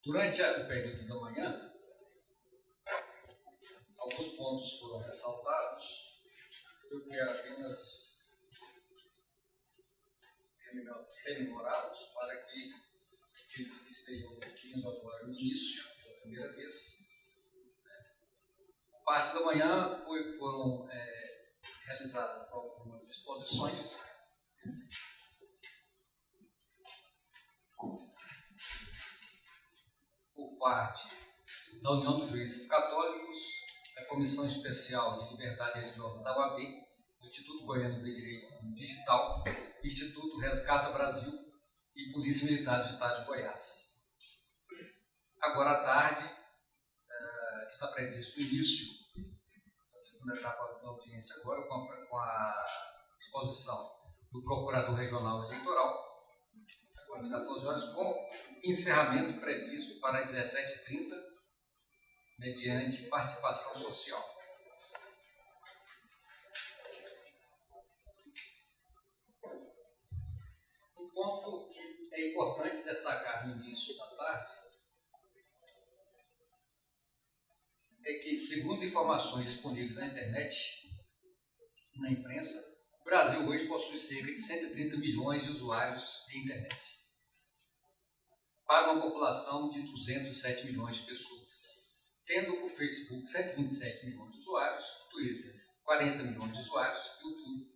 Durante o período da manhã, alguns pontos foram ressaltados. Eu quero apenas rememorá-los para que aqueles que estejam ouvindo agora no início, pela primeira vez. A parte da manhã foram realizadas algumas exposições por parte da União dos Juízes Católicos, da Comissão Especial de Liberdade Religiosa da UAB, do Instituto Goiano de Direito Digital, Instituto Resgata Brasil e Polícia Militar do Estado de Goiás. Agora à tarde está previsto o início da segunda etapa da audiência, agora com a exposição do Procurador Regional Eleitoral, agora às 14 horas, com encerramento previsto para 17h30, mediante participação social. Um ponto que é importante destacar no início da tarde é que, segundo informações disponíveis na internet e na imprensa, o Brasil hoje possui cerca de 130 milhões de usuários de internet, para uma população de 207 milhões de pessoas, tendo o Facebook 127 milhões de usuários, o Twitter 40 milhões de usuários, o YouTube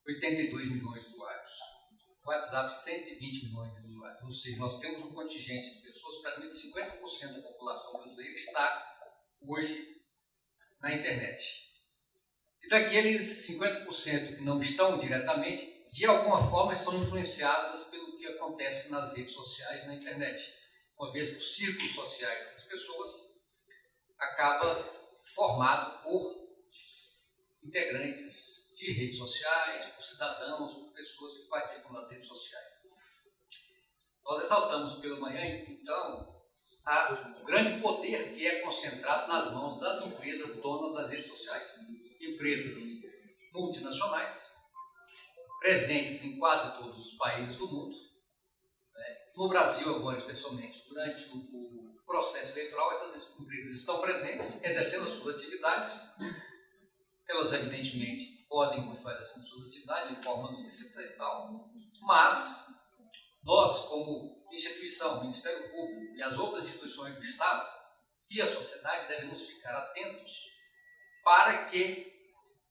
82 milhões de usuários, o WhatsApp 120 milhões de usuários. Ou seja, nós temos um contingente de pessoas, praticamente 50% da população brasileira está hoje na internet. E daqueles 50% que não estão diretamente, de alguma forma são influenciadas pelo que acontece nas redes sociais, na internet. Uma vez que os círculos sociais dessas pessoas acaba formado por integrantes de redes sociais, por cidadãos, por pessoas que participam das redes sociais. Nós ressaltamos pela manhã, então, o grande poder que é concentrado nas mãos das empresas donas das redes sociais, empresas multinacionais, presentes em quase todos os países do mundo. No Brasil, agora, especialmente, durante o processo eleitoral, essas empresas estão presentes, exercendo as suas atividades. Elas, evidentemente, podem continuar exercendo suas atividades de forma lícita e tal, mas nós, como instituição, Ministério Público e as outras instituições do Estado e a sociedade devemos ficar atentos para que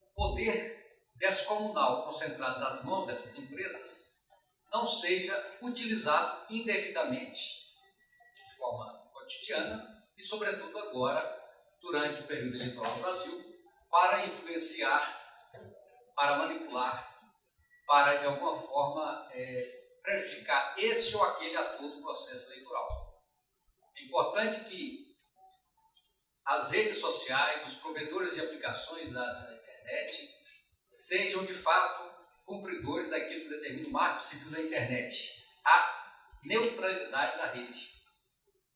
o poder descomunal concentrado nas mãos dessas empresas não seja utilizado indevidamente de forma cotidiana e, sobretudo, agora, durante o período eleitoral no Brasil, para influenciar, para manipular, para, de alguma forma, prejudicar esse ou aquele ator do processo eleitoral. É importante que as redes sociais, os provedores de aplicações da internet, sejam, de fato, cumpridores daquilo que determina o Marco Civil da internet, a neutralidade da rede.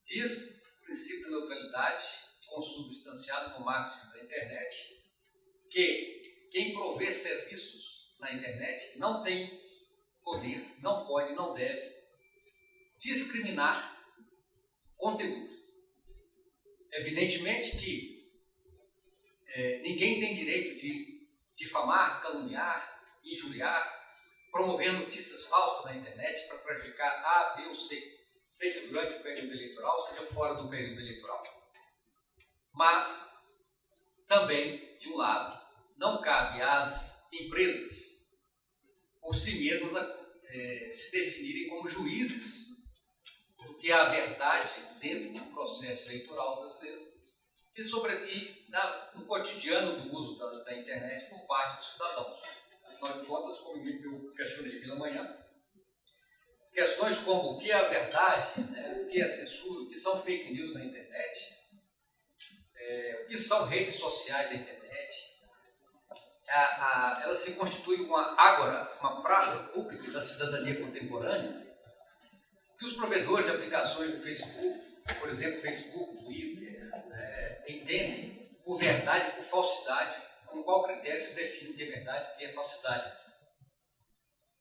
Diz o princípio da neutralidade, consubstanciado no Marco Civil da internet, que quem provê serviços na internet não tem poder, não pode, não deve discriminar conteúdo. Evidentemente que ninguém tem direito de difamar, caluniar, injuriar, promover notícias falsas na internet para prejudicar A, B ou C, seja durante o período eleitoral, seja fora do período eleitoral. Mas, também, de um lado, não cabe às empresas, por si mesmas, se definirem como juízes do que é a verdade dentro do processo eleitoral brasileiro e no cotidiano do uso da internet por parte dos cidadãos. Afinal de contas, como eu questionei pela manhã, questões como o que é a verdade, o que é censura, o que são fake news na internet, o que são redes sociais na internet, ela se constitui uma ágora, uma praça pública da cidadania contemporânea, que os provedores de aplicações do Facebook, por exemplo, Facebook, Twitter, entendem por verdade e por falsidade, com qual critério se define o que é verdade e o que é falsidade.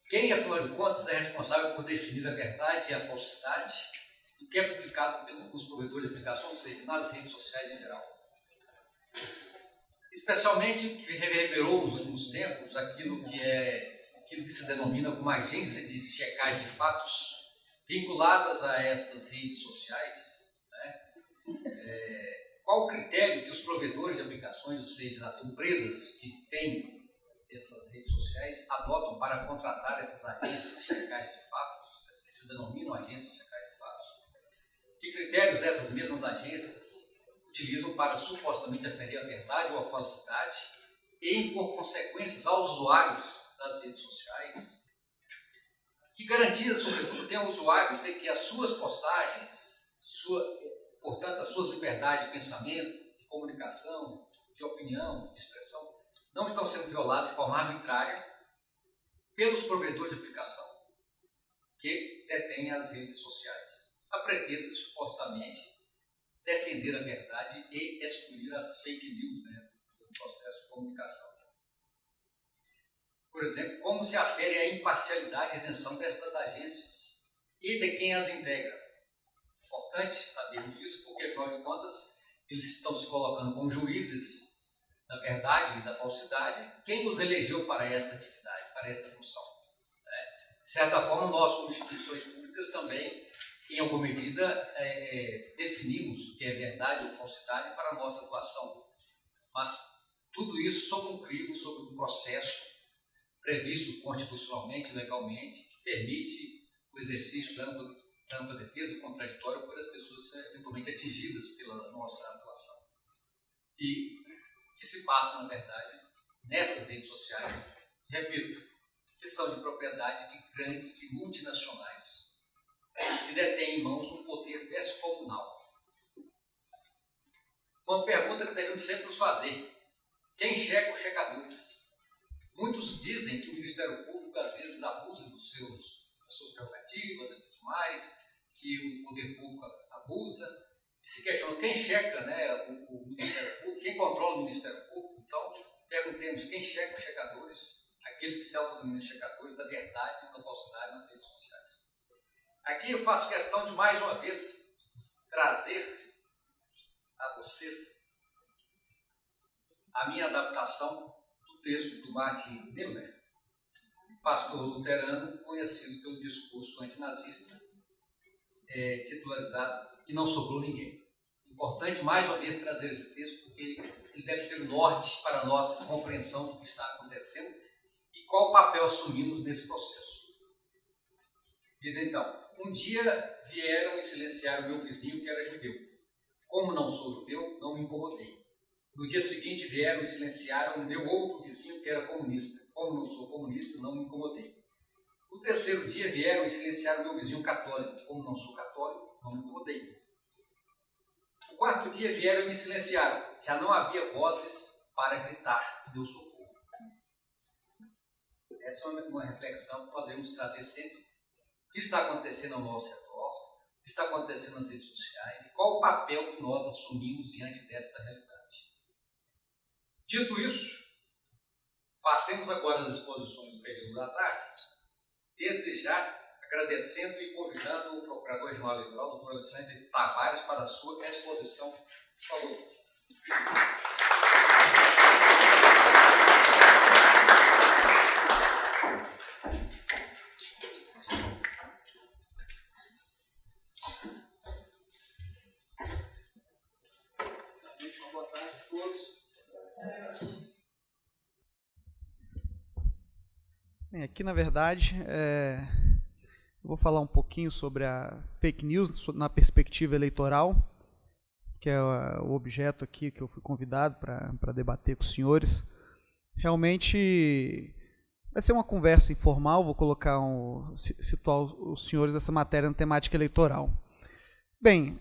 Quem, afinal de contas, é responsável por definir a verdade e a falsidade do que é publicado pelos provedores de aplicação, ou seja, nas redes sociais em geral. Especialmente o que reverberou nos últimos tempos, aquilo que se denomina como agência de checagem de fatos, vinculadas a estas redes sociais. Qual o critério que os provedores de aplicações, ou seja, as empresas que têm essas redes sociais, adotam para contratar essas agências de checagem de fatos, que se denominam agências de checagem de fatos? Que critérios essas mesmas agências utilizam para supostamente aferir a verdade ou a falsidade e impor consequências aos usuários das redes sociais? Que garantias, sobretudo, tem o usuário de que as suas postagens, portanto, as suas liberdades de pensamento, de comunicação, de opinião, de expressão, não estão sendo violadas de forma arbitrária pelos provedores de aplicação que detêm as redes sociais, a pretexto de, supostamente, defender a verdade e excluir as fake news, do processo de comunicação. Por exemplo, como se afere a imparcialidade e isenção destas agências e de quem as integra? Importante sabermos isso, porque, afinal de contas, eles estão se colocando como juízes da verdade e da falsidade. Quem nos elegeu para esta atividade, para esta função? De certa forma, nós, como instituições públicas, também, em alguma medida, definimos o que é verdade ou falsidade para a nossa atuação. Mas tudo isso sob um crivo, sob um processo previsto constitucionalmente, legalmente, que permite o exercício da ampla defesa e contraditório para as pessoas eventualmente atingidas pela nossa atuação. E o que se passa, na verdade, nessas redes sociais, repito, que são de propriedade de multinacionais, que detêm em mãos um poder descomunal. Uma pergunta que devemos sempre nos fazer: quem checa os checadores? Muitos dizem que o Ministério Público às vezes abusa das suas prerrogativas e tudo mais, que o poder público abusa, e se questionam quem checa, o Ministério Público, quem controla o Ministério Público. Então, perguntemos quem checa os checadores, aqueles que se autodenominam checadores da verdade ou da falsidade nas redes sociais. Aqui eu faço questão de, mais uma vez, trazer a vocês a minha adaptação do texto do Martin Niemöller, pastor luterano conhecido pelo discurso antinazista, titularizado "E Não Sobrou Ninguém". Importante, mais uma vez, trazer esse texto, porque ele deve ser o norte para a nossa compreensão do que está acontecendo e qual papel assumimos nesse processo. Diz então: um dia vieram e silenciaram o meu vizinho que era judeu. Como não sou judeu, não me incomodei. No dia seguinte vieram e silenciaram o meu outro vizinho que era comunista. Como não sou comunista, não me incomodei. No terceiro dia vieram e silenciaram o meu vizinho católico. Como não sou católico, não me incomodei. No quarto dia vieram e me silenciaram. Já não havia vozes para gritar meu socorro. Essa é uma reflexão que nós devemos trazer sempre. O que está acontecendo ao nosso redor, o que está acontecendo nas redes sociais e qual o papel que nós assumimos diante desta realidade. Dito isso, passemos agora às exposições do período da tarde, desde já agradecendo e convidando o Procurador-Geral Eleitoral, Dr. Alexandre Tavares, para a sua exposição. Por favor. Boa tarde a todos. Bem, aqui, na verdade, eu vou falar um pouquinho sobre a fake news na perspectiva eleitoral, que é o objeto aqui que eu fui convidado para debater com os senhores. Realmente vai ser uma conversa informal, vou situar os senhores dessa matéria na temática eleitoral. Bem,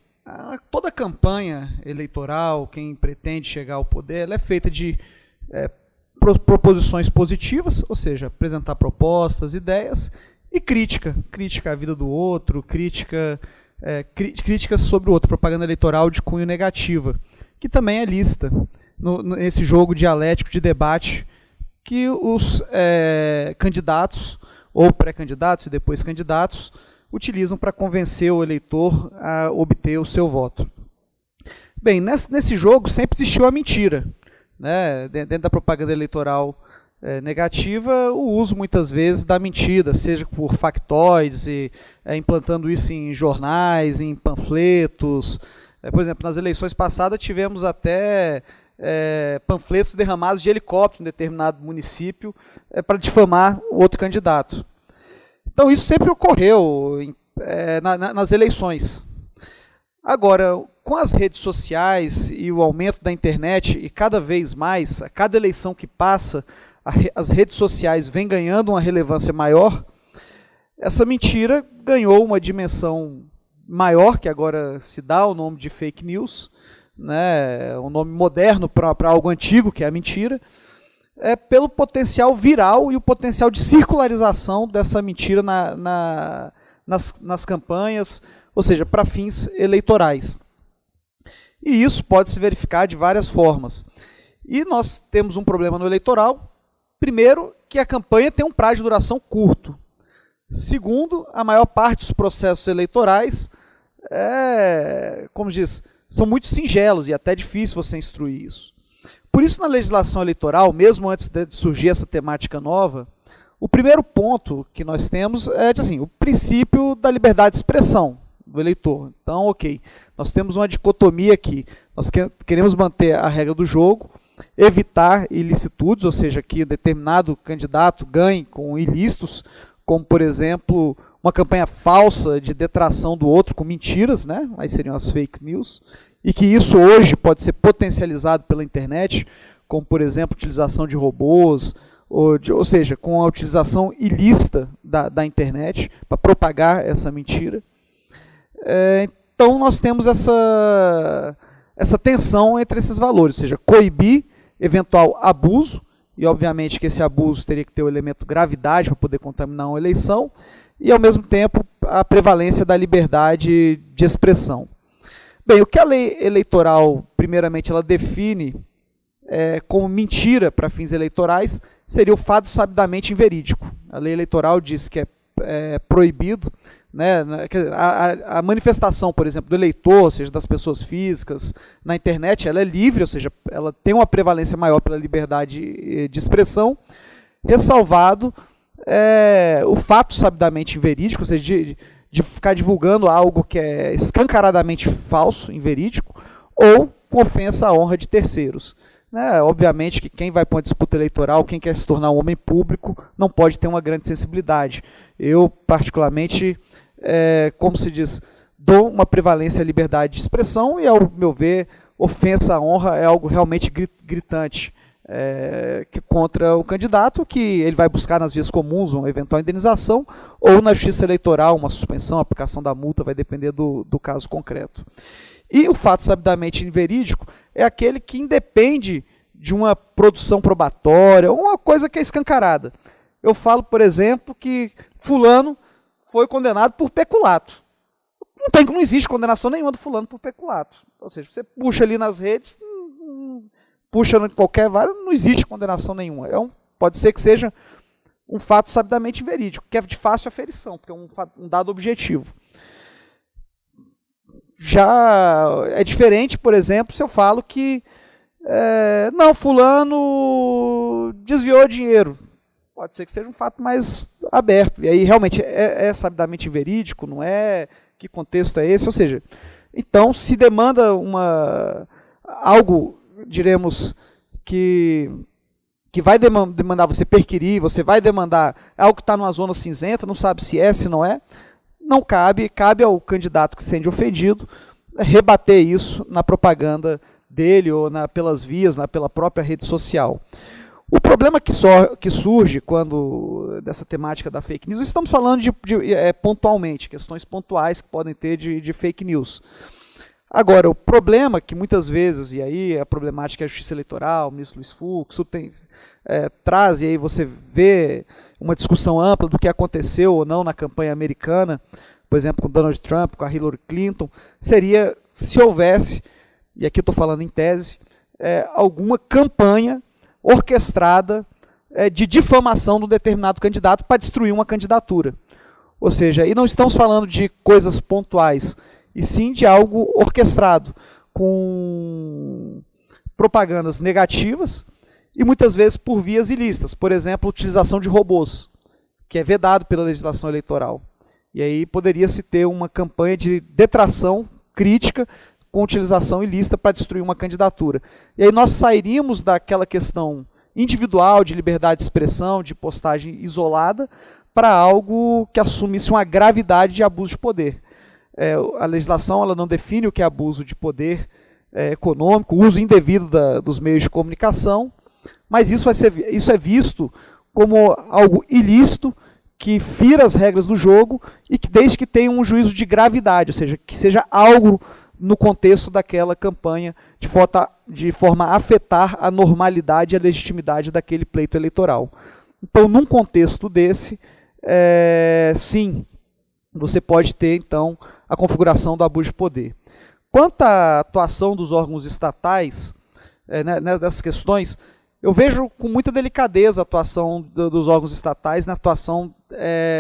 toda campanha eleitoral, quem pretende chegar ao poder, ela é feita de proposições positivas, ou seja, apresentar propostas, ideias, e crítica à vida do outro, críticas sobre o outro, propaganda eleitoral de cunho negativa, que também é lícita nesse jogo dialético de debate que os candidatos, ou pré-candidatos e depois candidatos, utilizam para convencer o eleitor a obter o seu voto. Bem, nesse jogo sempre existiu a mentira, né? Dentro da propaganda eleitoral negativa, o uso muitas vezes da mentira, seja por factoides, implantando isso em jornais, em panfletos. Por exemplo, nas eleições passadas tivemos até panfletos derramados de helicóptero em determinado município para difamar o outro candidato. Então isso sempre ocorreu nas eleições. Agora, com as redes sociais e o aumento da internet, e cada vez mais, a cada eleição que passa, as redes sociais vêm ganhando uma relevância maior, essa mentira ganhou uma dimensão maior, que agora se dá o nome de fake news, né, um nome moderno para algo antigo, que é a mentira, pelo potencial viral e o potencial de circularização dessa mentira nas campanhas, ou seja, para fins eleitorais. E isso pode se verificar de várias formas. E nós temos um problema no eleitoral. Primeiro, que a campanha tem um prazo de duração curto. Segundo, a maior parte dos processos eleitorais, como diz, são muito singelos e até difícil você instruir isso. Por isso, na legislação eleitoral, mesmo antes de surgir essa temática nova, o primeiro ponto que nós temos é assim, o princípio da liberdade de expressão do eleitor. Então, ok, nós temos uma dicotomia aqui. Nós queremos manter a regra do jogo, evitar ilicitudes, ou seja, que determinado candidato ganhe com ilícitos, como, por exemplo, uma campanha falsa de detração do outro com mentiras, né? Aí seriam as fake news, e que isso hoje pode ser potencializado pela internet, como, por exemplo, utilização de robôs, ou seja, com a utilização ilícita da internet para propagar essa mentira. Então, nós temos essa tensão entre esses valores, ou seja, coibir eventual abuso, e obviamente que esse abuso teria que ter o elemento gravidade para poder contaminar uma eleição, e ao mesmo tempo a prevalência da liberdade de expressão. Bem, o que a lei eleitoral, primeiramente, ela define como mentira para fins eleitorais, seria o fato sabidamente inverídico. A lei eleitoral diz que é proibido, né, a manifestação, por exemplo, do eleitor, ou seja, das pessoas físicas, na internet, ela é livre, ou seja, ela tem uma prevalência maior pela liberdade de expressão, ressalvado o fato sabidamente inverídico, ou seja, de ficar divulgando algo que é escancaradamente falso, inverídico, ou com ofensa à honra de terceiros. Obviamente que quem vai para uma disputa eleitoral, quem quer se tornar um homem público, não pode ter uma grande sensibilidade. Eu, particularmente, como se diz, dou uma prevalência à liberdade de expressão e, ao meu ver, ofensa à honra é algo realmente gritante contra o candidato, que ele vai buscar nas vias comuns uma eventual indenização ou na justiça eleitoral uma suspensão, aplicação da multa, vai depender do caso concreto. E o fato sabidamente inverídico é aquele que independe de uma produção probatória, uma coisa que é escancarada. Eu falo, por exemplo, que fulano foi condenado por peculato. Não existe condenação nenhuma do fulano por peculato. Ou seja, você puxa ali nas redes, puxa em qualquer vara, não existe condenação nenhuma. Pode ser que seja um fato sabidamente verídico, que é de fácil aferição, porque é um dado objetivo. Já é diferente, por exemplo, se eu falo que não, fulano desviou dinheiro. Pode ser que seja um fato mais aberto. E aí realmente é sabidamente verídico, não é? Que contexto é esse? Ou seja, então se demanda algo, diremos, que vai demandar você perquirir, você vai demandar algo que está numa zona cinzenta, não sabe se é, se não é, não cabe ao candidato que se sente ofendido rebater isso na propaganda dele ou pelas vias, pela própria rede social. O problema que surge dessa temática da fake news, estamos falando pontualmente, questões pontuais que podem ter de fake news. Agora, o problema que muitas vezes, e aí a problemática é a justiça eleitoral, o ministro Luiz Fux, traz, e aí você vê uma discussão ampla do que aconteceu ou não na campanha americana, por exemplo, com Donald Trump, com a Hillary Clinton, seria se houvesse, e aqui estou falando em tese, alguma campanha orquestrada de difamação de um determinado candidato para destruir uma candidatura. Ou seja, e não estamos falando de coisas pontuais, e sim de algo orquestrado, com propagandas negativas e muitas vezes por vias ilícitas. Por exemplo, a utilização de robôs, que é vedado pela legislação eleitoral. E aí poderia-se ter uma campanha de detração crítica com utilização ilícita para destruir uma candidatura. E aí nós sairíamos daquela questão individual de liberdade de expressão, de postagem isolada, para algo que assumisse uma gravidade de abuso de poder. A legislação ela não define o que é abuso de poder econômico, uso indevido dos meios de comunicação, mas isso é visto como algo ilícito, que fira as regras do jogo e que desde que tenha um juízo de gravidade, ou seja, que seja algo no contexto daquela campanha de forma a afetar a normalidade e a legitimidade daquele pleito eleitoral. Então, num contexto desse, sim, você pode ter, então, a configuração do abuso de poder. Quanto à atuação dos órgãos estatais, nessas questões, eu vejo com muita delicadeza a atuação dos órgãos estatais na atuação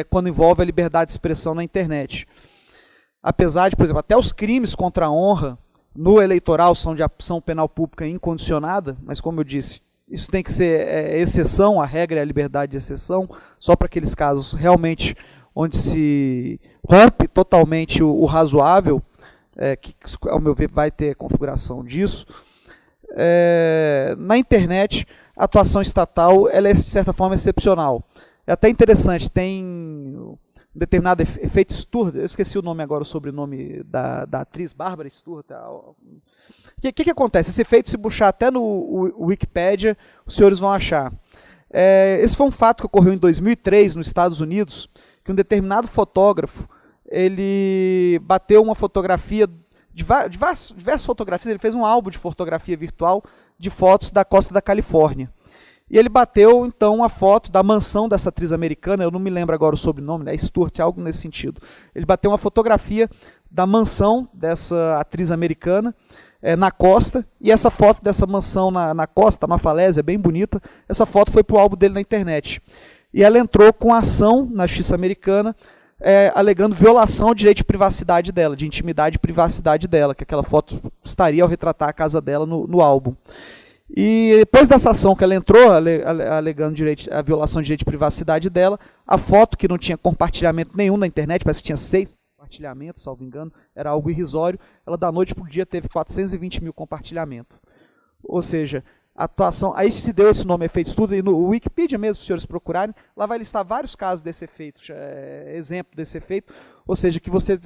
quando envolve a liberdade de expressão na internet. Apesar de, por exemplo, até os crimes contra a honra no eleitoral são de ação penal pública incondicionada, mas como eu disse, isso tem que ser exceção, a regra é a liberdade de exceção, só para aqueles casos realmente onde se rompe totalmente o razoável, que ao meu ver vai ter configuração disso. Na internet, a atuação estatal ela é de certa forma excepcional. É até interessante, tem um determinado efeito Sturr, eu esqueci o nome agora, o sobrenome da atriz, Bárbara Sturr. O que acontece? Esse efeito, se puxar até no Wikipedia, os senhores vão achar. Esse foi um fato que ocorreu em 2003 nos Estados Unidos, que um determinado fotógrafo ele bateu uma fotografia, diversas fotografias, ele fez um álbum de fotografia virtual de fotos da costa da Califórnia. E ele bateu, então, uma foto da mansão dessa atriz americana, eu não me lembro agora o sobrenome, é Stewart, algo nesse sentido. Ele bateu uma fotografia da mansão dessa atriz americana na costa, e essa foto dessa mansão na costa, numa falésia bem bonita, essa foto foi para o álbum dele na internet. E ela entrou com ação na justiça americana, alegando violação ao direito de privacidade dela, de intimidade e privacidade dela, que aquela foto estaria ao retratar a casa dela no álbum. E depois dessa ação que ela entrou, alegando a violação de direito de privacidade dela, a foto, que não tinha compartilhamento nenhum na internet, parece que tinha 6 compartilhamentos, salvo engano, era algo irrisório, ela da noite para o dia teve 420 mil compartilhamentos. Ou seja, a atuação, aí se deu esse nome efeito estudo, e no Wikipedia mesmo, se os senhores procurarem, lá vai listar vários casos desse efeito, exemplo desse efeito, ou seja, que você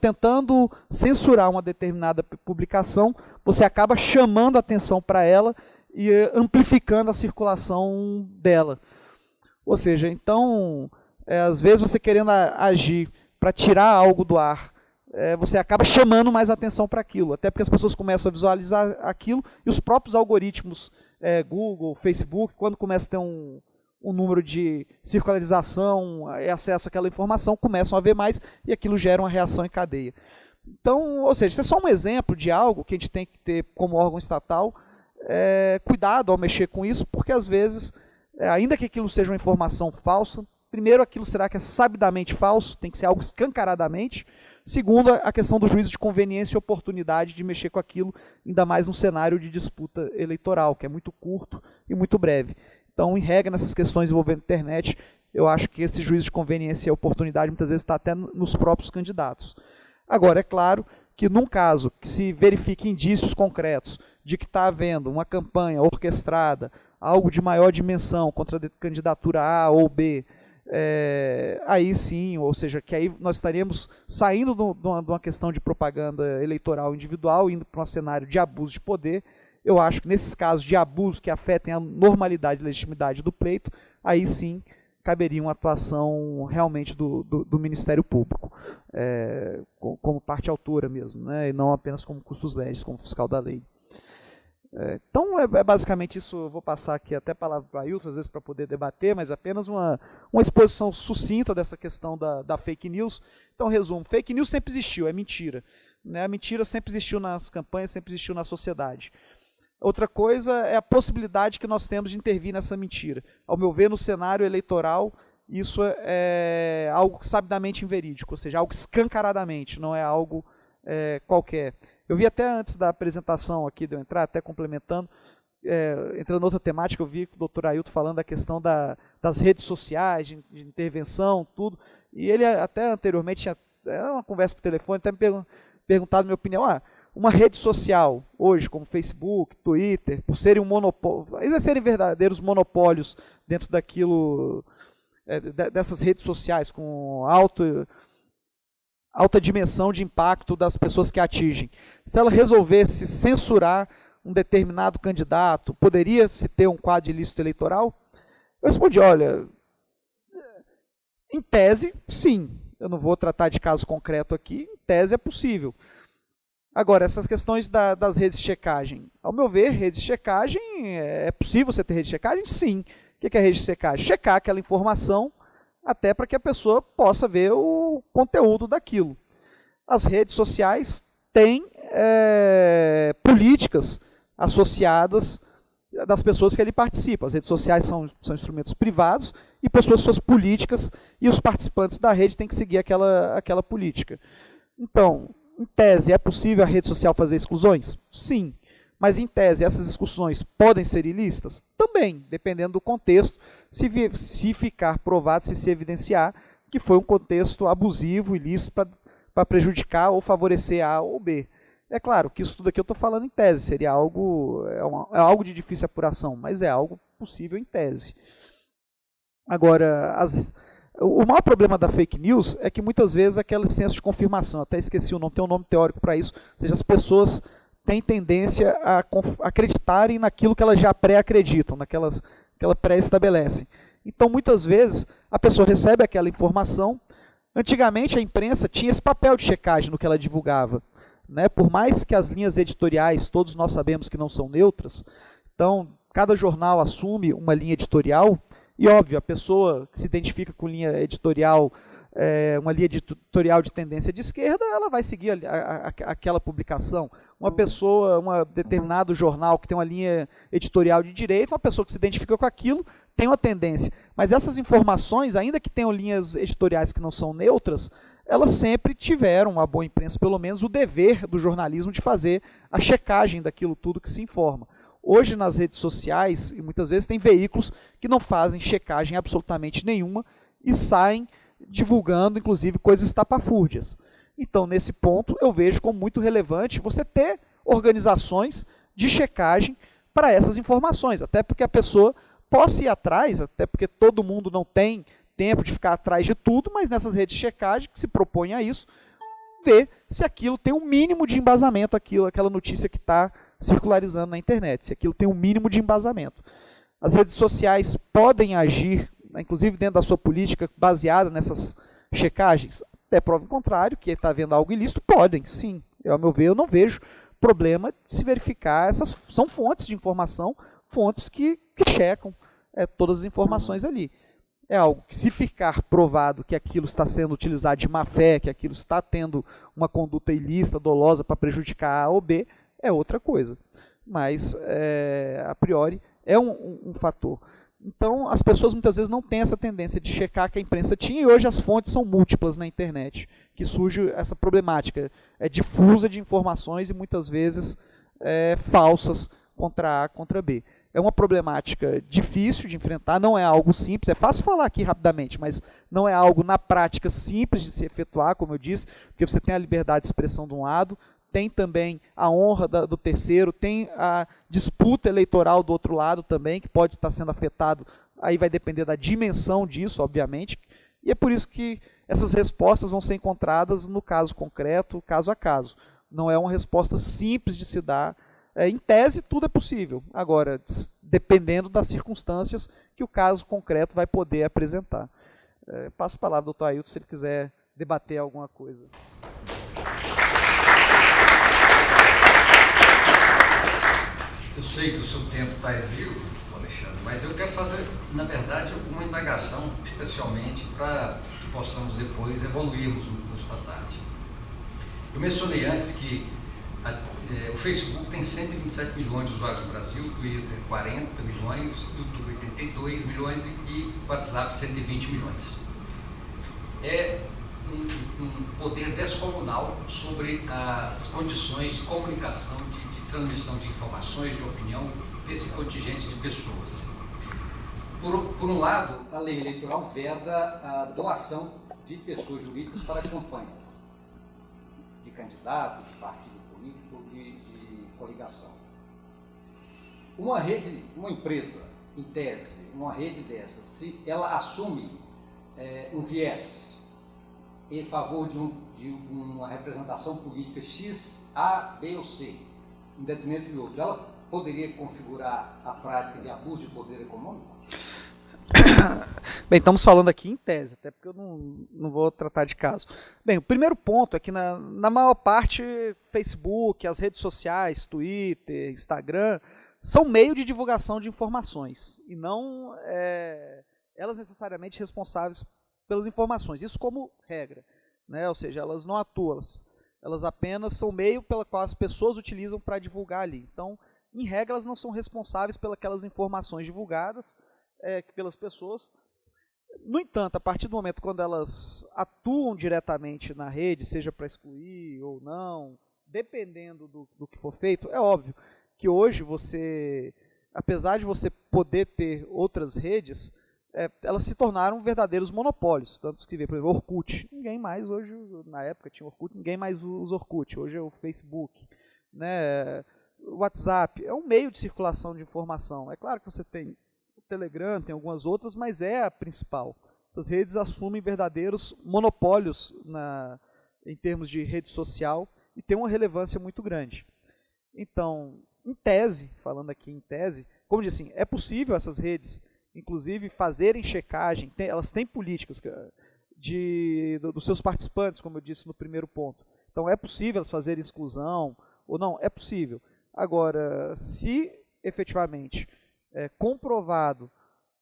tentando censurar uma determinada publicação, você acaba chamando a atenção para ela e amplificando a circulação dela. Ou seja, então, às vezes você querendo agir para tirar algo do ar, você acaba chamando mais atenção para aquilo, até porque as pessoas começam a visualizar aquilo, e os próprios algoritmos, Google, Facebook, quando começa a ter um número de circularização e acesso àquela informação, começam a ver mais, e aquilo gera uma reação em cadeia. Então, ou seja, isso é só um exemplo de algo que a gente tem que ter como órgão estatal, cuidado ao mexer com isso, porque às vezes, ainda que aquilo seja uma informação falsa, primeiro, aquilo será que é sabidamente falso, tem que ser algo escancaradamente. Segundo, a questão do juízo de conveniência e oportunidade de mexer com aquilo, ainda mais num cenário de disputa eleitoral, que é muito curto e muito breve. Então, em regra, nessas questões envolvendo internet, eu acho que esse juízo de conveniência e oportunidade muitas vezes está até nos próprios candidatos. Agora, é claro que num caso que se verifique indícios concretos de que está havendo uma campanha orquestrada, algo de maior dimensão contra a candidatura A ou B, aí sim, ou seja, que aí nós estaríamos saindo de uma questão de propaganda eleitoral individual, indo para um cenário de abuso de poder. Eu acho que nesses casos de abuso que afetem a normalidade e legitimidade do pleito, aí sim caberia uma atuação realmente do Ministério Público, como parte autora mesmo, né, e não apenas como custos legis, como fiscal da lei. Então, basicamente isso. Eu vou passar aqui até a palavra para o Ailton, às vezes para poder debater, mas apenas uma exposição sucinta dessa questão da fake news. Então, resumo, fake news sempre existiu, é mentira. Né? A mentira sempre existiu nas campanhas, sempre existiu na sociedade. Outra coisa é a possibilidade que nós temos de intervir nessa mentira. Ao meu ver, no cenário eleitoral, isso é algo sabidamente inverídico, ou seja, algo escancaradamente, não é algo qualquer. Eu vi até antes da apresentação aqui, de eu entrar, até complementando, entrando em outra temática, eu vi o Dr. Ailton falando da questão das redes sociais, de intervenção, tudo, e ele até anteriormente tinha uma conversa por telefone, até me perguntado minha opinião, uma rede social, hoje, como Facebook, Twitter, por serem um monopólio, exercerem verdadeiros monopólios dentro daquilo, dessas redes sociais, com alta dimensão de impacto das pessoas que atingem. Se ela resolvesse censurar um determinado candidato, poderia se ter um quadro de ilícito eleitoral? Eu respondi, olha, em tese, sim. Eu não vou tratar de caso concreto aqui, em tese é possível. Agora, essas questões das redes de checagem. Ao meu ver, redes de checagem, é possível você ter rede de checagem? Sim. O que é rede de checagem? Checar aquela informação até para que a pessoa possa ver o conteúdo daquilo. As redes sociais têm políticas associadas das pessoas que ali participam. As redes sociais são instrumentos privados e pessoas suas políticas, e os participantes da rede têm que seguir aquela política. Então, em tese, é possível a rede social fazer exclusões? Sim. Mas, em tese, essas exclusões podem ser ilícitas? Também, dependendo do contexto, se ficar provado, se evidenciar que foi um contexto abusivo, ilícito, para prejudicar ou favorecer A ou B. É claro que isso tudo aqui eu estou falando em tese, seria algo, algo de difícil apuração, mas é algo possível em tese. Agora, o maior problema da fake news é que muitas vezes aquele senso de confirmação, até esqueci o nome, tem um nome teórico para isso, ou seja, as pessoas têm tendência a acreditarem naquilo que elas já pré-acreditam, que ela pré-estabelecem. Então, muitas vezes, a pessoa recebe aquela informação. Antigamente, a imprensa tinha esse papel de checagem no que ela divulgava. Né? Por mais que as linhas editoriais, todos nós sabemos que não são neutras, então, cada jornal assume uma linha editorial, e óbvio, a pessoa que se identifica com linha editorial, uma linha editorial de tendência de esquerda, ela vai seguir aquela publicação. Um determinado jornal que tem uma linha editorial de direita, uma pessoa que se identifica com aquilo, tem uma tendência. Mas essas informações, ainda que tenham linhas editoriais que não são neutras, elas sempre tiveram, a boa imprensa pelo menos, o dever do jornalismo de fazer a checagem daquilo tudo que se informa. Hoje, nas redes sociais, e muitas vezes tem veículos que não fazem checagem absolutamente nenhuma e saem divulgando, inclusive, coisas estapafúrdias. Então, nesse ponto, eu vejo como muito relevante você ter organizações de checagem para essas informações, até porque a pessoa possa ir atrás, até porque todo mundo não tem tempo de ficar atrás de tudo, mas nessas redes de checagem, que se propõem a isso, ver se aquilo tem um mínimo de embasamento, aquela notícia que está circularizando na internet, se aquilo tem um mínimo de embasamento. As redes sociais podem agir, inclusive dentro da sua política, baseada nessas checagens? Até prova em contrário, que está havendo algo ilícito, podem, sim. Ao meu ver, eu não vejo problema de se verificar, essas são fontes de informação, fontes que checam todas as informações ali. É algo que, se ficar provado que aquilo está sendo utilizado de má fé, que aquilo está tendo uma conduta ilícita, dolosa, para prejudicar A ou B, é outra coisa. Mas, a priori, é um fator. Então, as pessoas muitas vezes não têm essa tendência de checar que a imprensa tinha, e hoje as fontes são múltiplas na internet, que surge essa problemática difusa de informações e muitas vezes falsas contra A, contra B. É uma problemática difícil de enfrentar, não é algo simples, é fácil falar aqui rapidamente, mas não é algo na prática simples de se efetuar, como eu disse, porque você tem a liberdade de expressão de um lado, tem também a honra do terceiro, tem a disputa eleitoral do outro lado também, que pode estar sendo afetado, aí vai depender da dimensão disso, obviamente, e é por isso que essas respostas vão ser encontradas no caso concreto, caso a caso. Não é uma resposta simples de se dar. Em tese, tudo é possível. Agora, dependendo das circunstâncias que o caso concreto vai poder apresentar. Passo a palavra ao doutor Ailton, se ele quiser debater alguma coisa. Eu sei que o seu tempo está exíguo, Alexandre, mas eu quero fazer, na verdade, uma indagação, especialmente para que possamos depois evoluirmos no Statarte. Eu mencionei antes que O Facebook tem 127 milhões de usuários no Brasil, o Twitter 40 milhões, o YouTube 82 milhões e o WhatsApp 120 milhões. É um poder descomunal sobre as condições de comunicação, de transmissão de informações, de opinião desse contingente de pessoas. Por um lado, a lei eleitoral veda a doação de pessoas jurídicas para a campanha, de candidato, de partido político, de coligação. Uma empresa, em tese, uma rede dessas, se ela assume um viés em favor de uma representação política X, A, B ou C, em detrimento de outro, ela poderia configurar a prática de abuso de poder econômico? Bem, estamos falando aqui em tese, até porque eu não vou tratar de caso. Bem, o primeiro ponto é que na maior parte, Facebook, as redes sociais, Twitter, Instagram, são meio de divulgação de informações e não elas necessariamente responsáveis pelas informações, isso como regra, né? Ou seja, elas não atuam, elas apenas são meio pela qual as pessoas utilizam para divulgar ali. Então, em regra, elas não são responsáveis pelas informações divulgadas pelas pessoas. No entanto, a partir do momento quando elas atuam diretamente na rede, seja para excluir ou não, dependendo do que for feito, é óbvio que hoje você, apesar de você poder ter outras redes, elas se tornaram verdadeiros monopólios. Tanto que vê, por exemplo, Orkut. Ninguém mais hoje, na época tinha Orkut, ninguém mais usa Orkut. Hoje é o Facebook, né? O WhatsApp é um meio de circulação de informação. É claro que você tem o Telegram, tem algumas outras, mas é a principal. Essas redes assumem verdadeiros monopólios em termos de rede social e tem uma relevância muito grande. Então, em tese, falando aqui em tese, como eu disse, é possível essas redes inclusive fazerem checagem, elas têm políticas dos seus participantes, como eu disse no primeiro ponto. Então é possível elas fazerem exclusão ou não? É possível. Agora, se efetivamente comprovado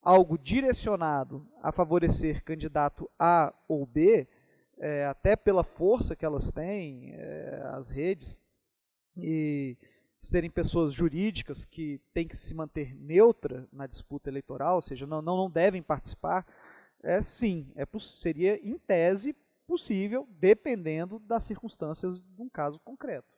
algo direcionado a favorecer candidato A ou B, até pela força que elas têm, as redes, e serem pessoas jurídicas que têm que se manter neutra na disputa eleitoral, ou seja, não devem participar, sim, seria em tese possível, dependendo das circunstâncias de um caso concreto.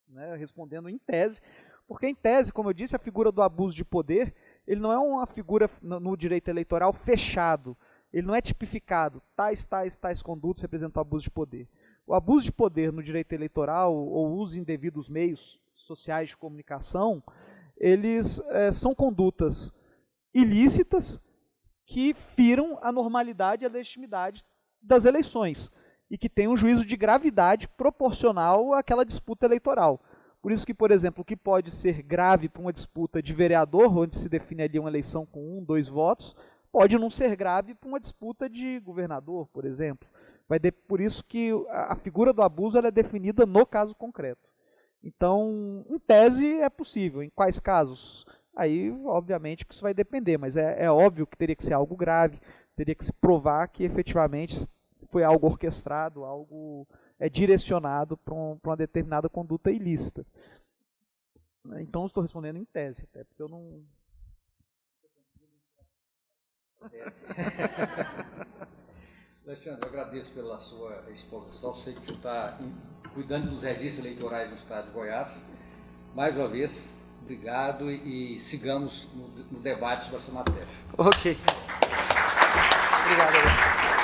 Né? Respondendo em tese, porque em tese, como eu disse, a figura do abuso de poder, ele não é uma figura no direito eleitoral fechado, ele não é tipificado, tais condutas representam abuso de poder. O abuso de poder no direito eleitoral, ou uso indevido dos meios sociais de comunicação, eles são condutas ilícitas que firam a normalidade e a legitimidade das eleições e que têm um juízo de gravidade proporcional àquela disputa eleitoral. Por isso que, por exemplo, o que pode ser grave para uma disputa de vereador, onde se define ali uma eleição com 1, 2 votos, pode não ser grave para uma disputa de governador, por exemplo. Por isso que a figura do abuso ela é definida no caso concreto. Então, em tese, é possível. Em quais casos? Aí, obviamente, que isso vai depender, mas é óbvio que teria que ser algo grave, teria que se provar que efetivamente foi algo orquestrado, algo direcionado para uma determinada conduta ilícita. Então, estou respondendo em tese, até porque eu não... Alexandre, eu agradeço pela sua exposição. Sei que você está cuidando dos registros eleitorais no estado de Goiás. Mais uma vez, obrigado e sigamos no debate sobre essa matéria. Ok. Obrigado.